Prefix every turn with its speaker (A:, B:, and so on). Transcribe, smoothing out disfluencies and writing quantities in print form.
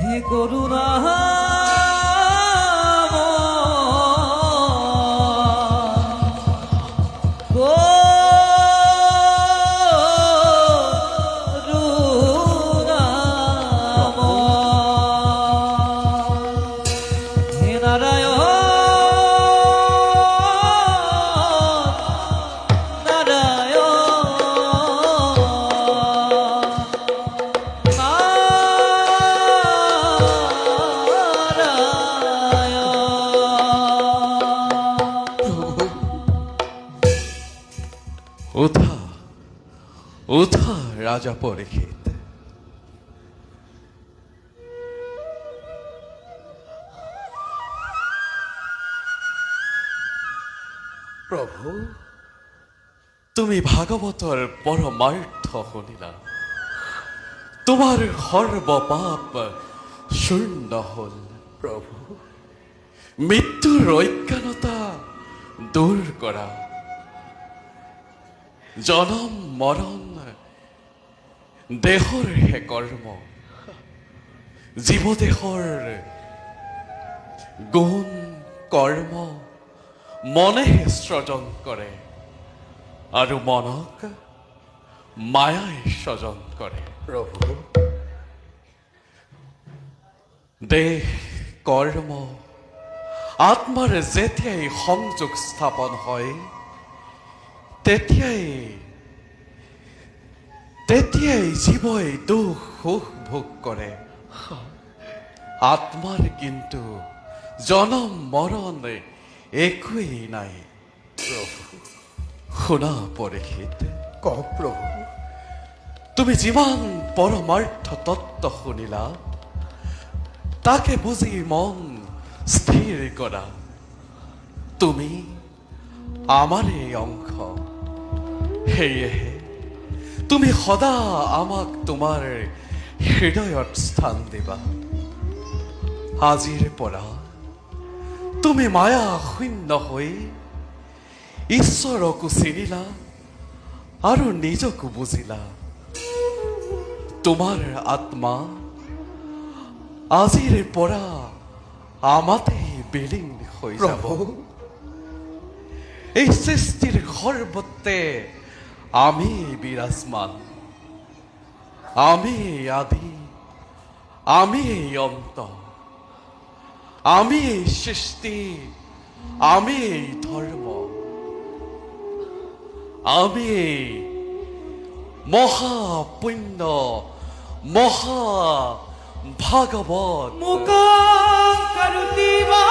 A: হে করুণা
B: উঠা উঠা রাজা পরীক্ষিত, প্রভু তুমি ভাগবতর পরমার্থ হলিলা, তোমার সর্ব পাপ শূন্য হল। প্রভু মৃত্যুর অজ্ঞানতা দূর করা, জনম মরণ দেহর হে কর্ম, জীবদেহর গুণ কর্ম মনে সৃজন কৰে আৰু মনক মায়াই সজন কৰে।
C: প্রভু
B: দেহ কর্ম আত্মার যেতিয়াই সংযোগ স্থাপন হয় তেতিয়াই জীৱই দুখ সুখ ভোগ কৰে। আত্মার কিন্তু জনম মরণ একোৱেই নাই।
C: প্রভু
B: শুনা পৰীক্ষিত,
C: কহ প্রভু।
B: তুমি যিমান পৰমাৰ্থ তত্ত্ব শুনিলা তাকে বুজি মন স্থিৰ কৰা। তুমি আমাৰে অংশ, সেয়েহে তুমি সদা আমাক তোমাৰ হৃদয়ত স্থান দিবা। আজিৰ পৰা তুমি মায়া শূন্য হৈ ঈশ্বৰকো চিনিলা আৰু নিজকো বুজিলা। তোমাৰ আত্মা আজিৰ পৰা আমাতেই বিলীন হৈ যাব।
C: প্রভু
B: এই সৃষ্টিৰ সৰ্বত্ৰে আমি বিৰাজমান, আমি আদি, আমি অন্ত, আমি সৃষ্টি, আমি ধর্ম, আমি মহাপুণ্য মহা ভাগবত।
A: মুখং করুতি বা